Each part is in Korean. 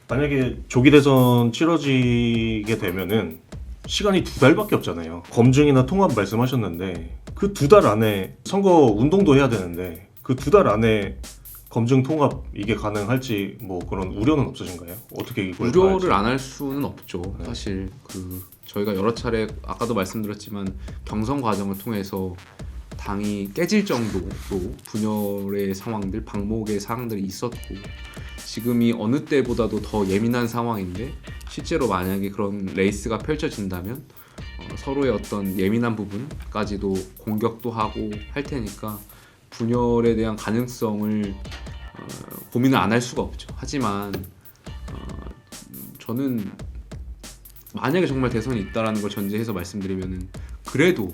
만약에 조기 대선 치러지게 되면은 시간이 2달밖에 없잖아요. 검증이나 통합 말씀하셨는데 그 2달 안에 선거 운동도 해야 되는데 그 2달 안에 검증 통합 이게 가능할지 뭐 그런 우려는 없으신가요? 어떻게 이걸 우려를 안 할 수는 없죠. 네. 사실 저희가 여러 차례 아까도 말씀드렸지만 경선 과정을 통해서 당이 깨질 정도로 분열의 상황들, 방목의 상황들이 있었고 지금이 어느 때보다도 더 예민한 상황인데 실제로 만약에 그런 레이스가 펼쳐진다면 서로의 어떤 예민한 부분까지도 공격도 하고 할 테니까 분열에 대한 가능성을 고민을 안 할 수가 없죠. 하지만 저는 만약에 정말 대선이 있다라는 걸 전제해서 말씀드리면은 그래도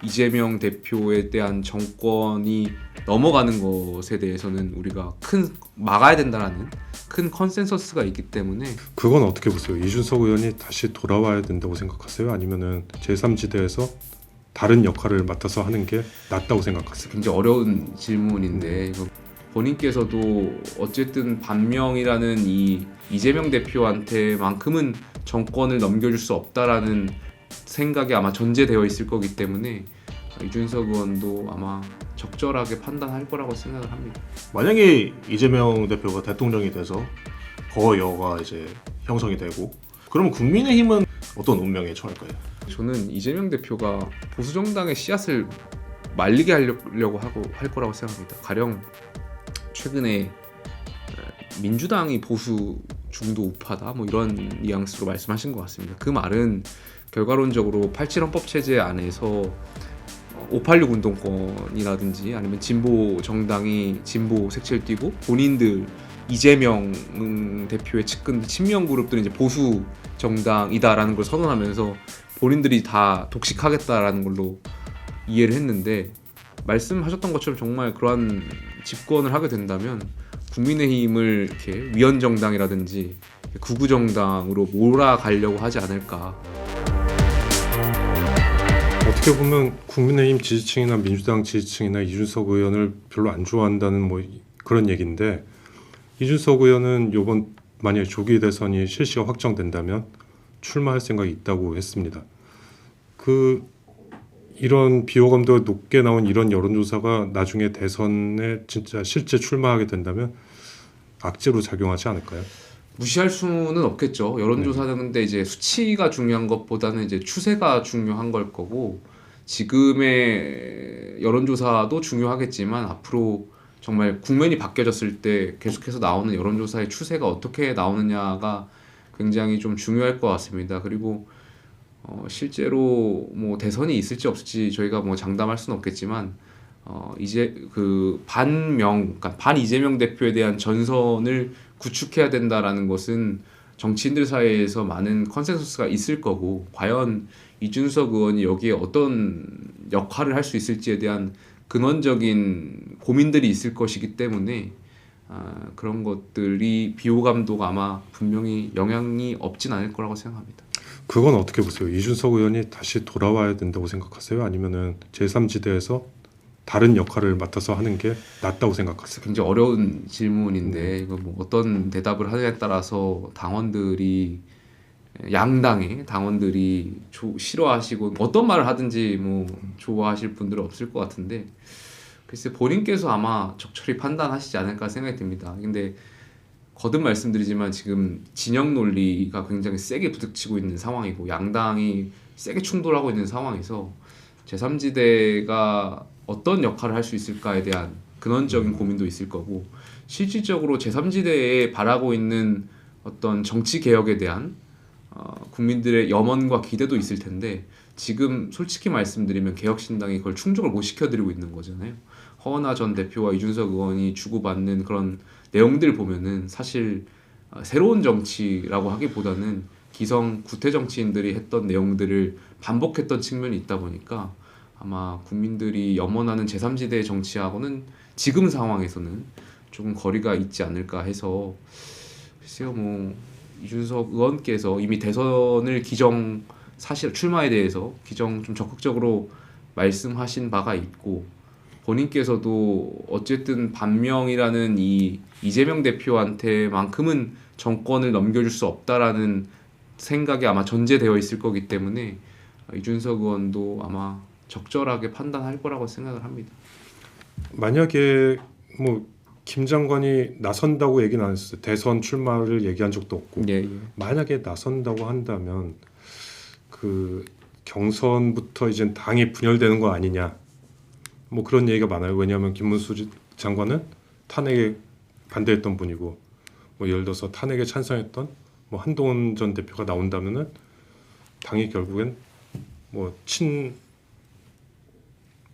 이재명 대표에 대한 정권이 넘어가는 것에 대해서는 우리가 막아야 된다라는 큰 컨센서스가 있기 때문에. 그건 어떻게 보세요? 이준석 의원이 다시 돌아와야 된다고 생각하세요? 아니면은 제3지대에서 다른 역할을 맡아서 하는 게 낫다고 생각하세요? 굉장히 어려운 질문인데 본인께서도 어쨌든 반명이라는 이 이재명 대표한테만큼은 정권을 넘겨줄 수 없다라는 생각이 아마 전제되어 있을 거기 때문에 이준석 의원도 아마 적절하게 판단할 거라고 생각을 합니다. 만약에 이재명 대표가 대통령이 돼서 거여가 이제 형성이 되고 그러면 국민의힘은 어떤 운명에 처할까요? 저는 이재명 대표가 보수 정당의 씨앗을 말리게 하려고 할 거라고 생각합니다. 가령 최근에 민주당이 보수 중도 우파다 뭐 이런 뉘앙스로 말씀하신 것 같습니다. 그 말은 결과론적으로 87 헌법 체제 안에서 586 운동권이라든지 아니면 진보 정당이 진보 색채를 띠고 본인들 이재명 대표의 측근 친명 그룹들은 이제 보수 정당이다라는 걸 선언하면서 본인들이 다 독식하겠다라는 걸로 이해를 했는데 말씀하셨던 것처럼 정말 그러한 집권을 하게 된다면 국민의힘을 이렇게 위헌정당이라든지 구구정당으로 몰아가려고 하지 않을까. 어떻게 보면 국민의힘 지지층이나 민주당 지지층이나 이준석 의원을 별로 안 좋아한다는 뭐 그런 얘기인데 이준석 의원은 이번 만약에 조기 대선이 실시가 확정된다면 출마할 생각이 있다고 했습니다. 이런 비호감도가 높게 나온 이런 여론조사가 나중에 대선에 진짜 실제 출마하게 된다면 악재로 작용하지 않을까요? 무시할 수는 없겠죠. 여론조사는 근데 이제 수치가 중요한 것보다는 이제 추세가 중요한 걸 거고 지금의 여론조사도 중요하겠지만 앞으로 정말 국면이 바뀌어졌을 때 계속해서 나오는 여론조사의 추세가 어떻게 나오느냐가 굉장히 좀 중요할 것 같습니다. 그리고 실제로 뭐 대선이 있을지 없을지 저희가 뭐 장담할 수는 없겠지만 이제 그러니까 반 이재명 대표에 대한 전선을 구축해야 된다라는 것은 정치인들 사이에서 많은 컨센서스가 있을 거고 과연 이준석 의원이 여기에 어떤 역할을 할 수 있을지에 대한 근원적인 고민들이 있을 것이기 때문에 그런 것들이 비호감도가 아마 분명히 영향이 없진 않을 거라고 생각합니다. 그건 어떻게 보세요? 이준석 의원이 다시 돌아와야 된다고 생각하세요? 아니면은 제3지대에서 다른 역할을 맡아서 하는 게 낫다고 생각하세요? 굉장히 어려운 질문인데 이거 뭐 어떤 대답을 하느냐에 따라서 양당의 당원들이 싫어하시고 어떤 말을 하든지 뭐 좋아하실 분들은 없을 것 같은데 글쎄 본인께서 아마 적절히 판단하시지 않을까 생각이 듭니다. 근데 거듭 말씀드리지만 지금 진영 논리가 굉장히 세게 부딪히고 있는 상황이고 양당이 세게 충돌하고 있는 상황에서 제3지대가 어떤 역할을 할 수 있을까에 대한 근원적인 고민도 있을 거고 실질적으로 제3지대에 바라고 있는 어떤 정치 개혁에 대한 국민들의 염원과 기대도 있을 텐데 지금 솔직히 말씀드리면 개혁신당이 그걸 충족을 못 시켜드리고 있는 거잖아요. 허은하 전 대표와 이준석 의원이 주고받는 그런 내용들 보면은 사실 새로운 정치라고 하기보다는 기성 구태 정치인들이 했던 내용들을 반복했던 측면이 있다 보니까 아마 국민들이 염원하는 제3지대의 정치하고는 지금 상황에서는 조금 거리가 있지 않을까 해서 글쎄요 뭐 이준석 의원께서 이미 대선을 사실 출마에 대해서 좀 적극적으로 말씀하신 바가 있고 본인께서도 어쨌든 반명이라는 이 이재명 대표한테만큼은 정권을 넘겨줄 수 없다라는 생각이 아마 전제되어 있을 거기 때문에 이준석 의원도 아마 적절하게 판단할 거라고 생각을 합니다. 만약에 뭐 김 장관이 나선다고 얘기는 안 했어요. 대선 출마를 얘기한 적도 없고. 예, 예. 만약에 나선다고 한다면 그 경선부터 이제 당이 분열되는 거 아니냐. 뭐 그런 얘기가 많아요. 왜냐하면 김문수 장관은 탄핵에 반대했던 분이고, 뭐 예를 들어서 탄핵에 찬성했던 뭐 한동훈 전 대표가 나온다면은 당이 결국엔 뭐 친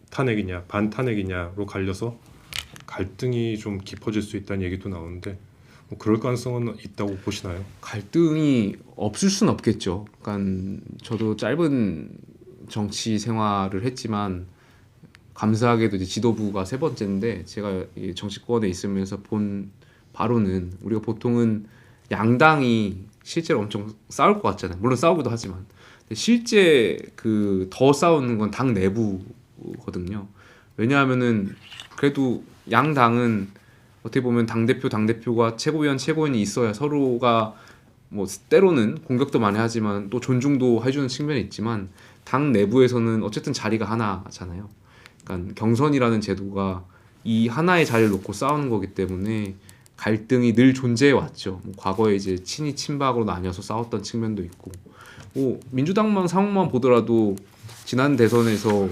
탄핵이냐 반 탄핵이냐로 갈려서 갈등이 좀 깊어질 수 있다는 얘기도 나오는데 뭐 그럴 가능성은 있다고 보시나요? 갈등이 없을 순 없겠죠. 그러니까 저도 짧은 정치 생활을 했지만 감사하게도 이제 지도부가 세 번째인데 제가 이 정치권에 있으면서 본 바로는 우리가 보통은 양당이 실제로 엄청 싸울 것 같잖아요. 물론 싸우기도 하지만 근데 실제 그 더 싸우는 건 당 내부거든요. 왜냐하면은 그래도 양당은 어떻게 보면 당대표가 최고위원 최고위원이 있어야 서로가 뭐 때로는 공격도 많이 하지만 또 존중도 해주는 측면이 있지만 당 내부에서는 어쨌든 자리가 하나잖아요. 그러니까 경선이라는 제도가 이 하나의 자리를 놓고 싸우는 거기 때문에 갈등이 늘 존재해 왔죠. 뭐 과거에 이제 친이 친박으로 나뉘어서 싸웠던 측면도 있고, 뭐 민주당만 상황만 보더라도 지난 대선에서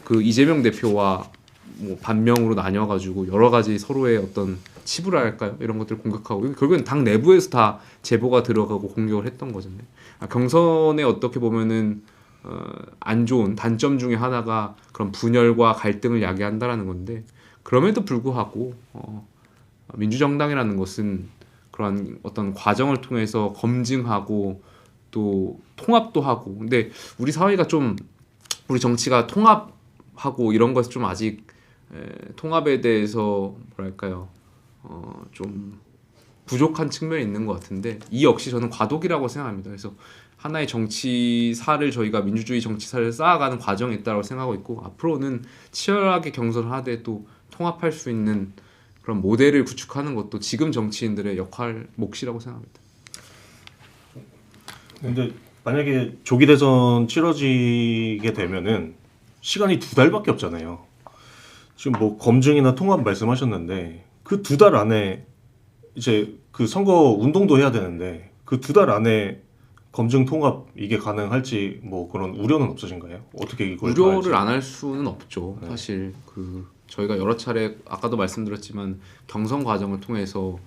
그 이재명 대표와 뭐 반명으로 나뉘어가지고 여러 가지 서로의 어떤 치부랄까요? 이런 것들을 공격하고 결국엔 당 내부에서 다 제보가 들어가고 공격을 했던 거잖아요. 경선에 어떻게 보면은 안 좋은 단점 중에 하나가 그런 분열과 갈등을 야기한다라는 건데 그럼에도 불구하고 민주정당이라는 것은 그런 어떤 과정을 통해서 검증하고 또 통합도 하고 근데 우리 사회가 좀 우리 정치가 통합하고 이런 것이 좀 아직 통합에 대해서 뭐랄까요 좀 부족한 측면이 있는 것 같은데 이 역시 저는 과도기라고 생각합니다. 그래서 하나의 정치사를 저희가 민주주의 정치사를 쌓아가는 과정에 있다고 생각하고 있고 앞으로는 치열하게 경선을 하되 또 통합할 수 있는 그런 모델을 구축하는 것도 지금 정치인들의 역할 몫이라고 생각합니다. 근데 만약에 조기 대선 치러지게 되면은 시간이 2달밖에 없잖아요. 지금 뭐 검증이나 통합 말씀하셨는데 그 2달 안에 이제 그 선거 운동도 해야 되는데 그 2달 안에 검증 통합 이게 가능할지 뭐 그런 우려는 없으신가요? 어떻게 이걸 우려를 안 할 수는 없죠. 네. 사실 그 저희가 여러 차례 아까도 말씀드렸지만 경선 과정을 통해서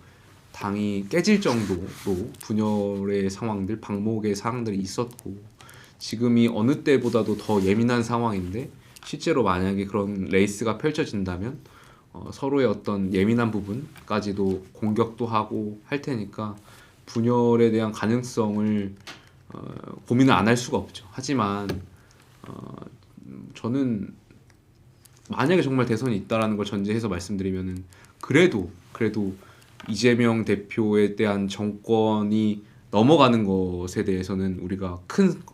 당이 깨질 정도로 분열의 상황들, 방목의 상황들이 있었고 지금이 어느 때보다도 더 예민한 상황인데 실제로 만약에 그런 레이스가 펼쳐진다면 서로의 어떤 예민한 부분까지도 공격도 하고 할 테니까 분열에 대한 가능성을 고민을 안 할 수가 없죠. 하지만 저는 만약에 정말 대선이 있다라는 걸 전제해서 말씀드리면은 그래도 이재명 대표에 대한 정권이 넘어가는 것에 대해서는 우리가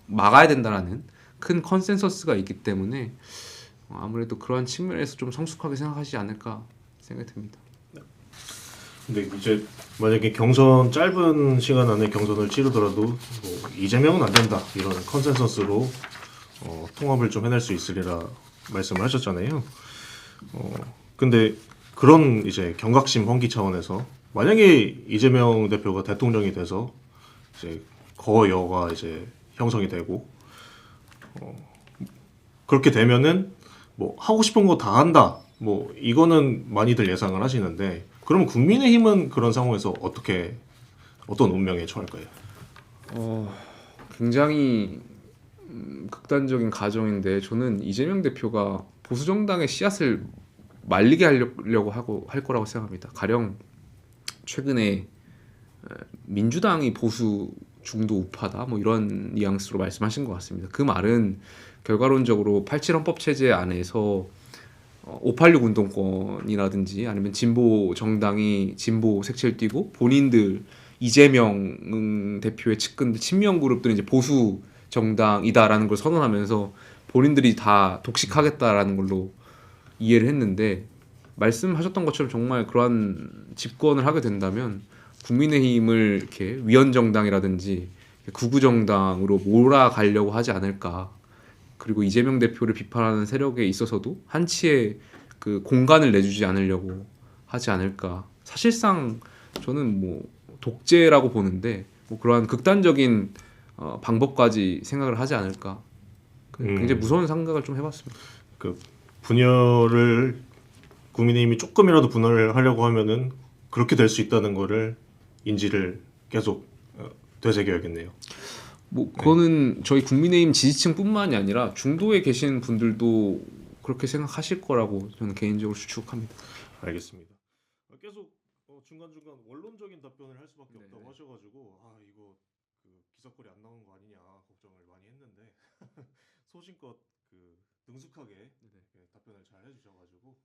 막아야 된다라는 큰 컨센서스가 있기 때문에 아무래도 그러한 측면에서 좀 성숙하게 생각하지 않을까 생각이 듭니다. 근데 이제 만약에 경선 짧은 시간 안에 경선을 치르더라도 뭐 이재명은 안 된다 이런 컨센서스로 통합을 좀 해낼 수 있으리라 말씀을 하셨잖아요. 근데 그런 이제 경각심 환기 차원에서 만약에 이재명 대표가 대통령이 돼서 이제 거여가 이제 형성이 되고 그렇게 되면은 뭐 하고 싶은 거 다 한다. 뭐 이거는 많이들 예상을 하시는데 그러면 국민의힘은 그런 상황에서 어떤 운명에 처할까요? 굉장히 극단적인 가정인데 저는 이재명 대표가 보수 정당의 씨앗을 말리게 하려고 할 거라고 생각합니다. 가령 최근에 민주당이 보수 중도 우파다 뭐 이런 뉘앙스로 말씀하신 것 같습니다. 그 말은 결과론적으로 87 헌법 체제 안에서 586 운동권이라든지 아니면 진보 정당이 진보 색채를 띠고 본인들 이재명 대표의 측근들 친명 그룹들은 이제 보수 정당이다라는 걸 선언하면서 본인들이 다 독식하겠다라는 걸로 이해를 했는데 말씀하셨던 것처럼 정말 그러한 집권을 하게 된다면 국민의힘을 이렇게 위헌정당이라든지 구구정당으로 몰아가려고 하지 않을까. 그리고 이재명 대표를 비판하는 세력에 있어서도 한치의 그 공간을 내주지 않으려고 하지 않을까. 사실상 저는 뭐 독재라고 보는데 뭐 그러한 극단적인 방법까지 생각을 하지 않을까. 굉장히 무서운 생각을 좀 해봤습니다. 그 분열을 국민의힘이 조금이라도 분열을 하려고 하면은 그렇게 될 수 있다는 거를 인지를 계속 되새겨야겠네요. 뭐 그거는 저희 국민의힘 지지층뿐만이 아니라 중도에 계신 분들도 그렇게 생각하실 거라고 저는 개인적으로 추측합니다. 알겠습니다. 계속 중간중간 원론적인 답변을 할 수밖에 네네. 없다고 하셔가지고 아 이거 그 기사거리 안 나오는 거 아니냐 걱정을 많이 했는데 소신껏 그 능숙하게 답변을 잘 해주셔가지고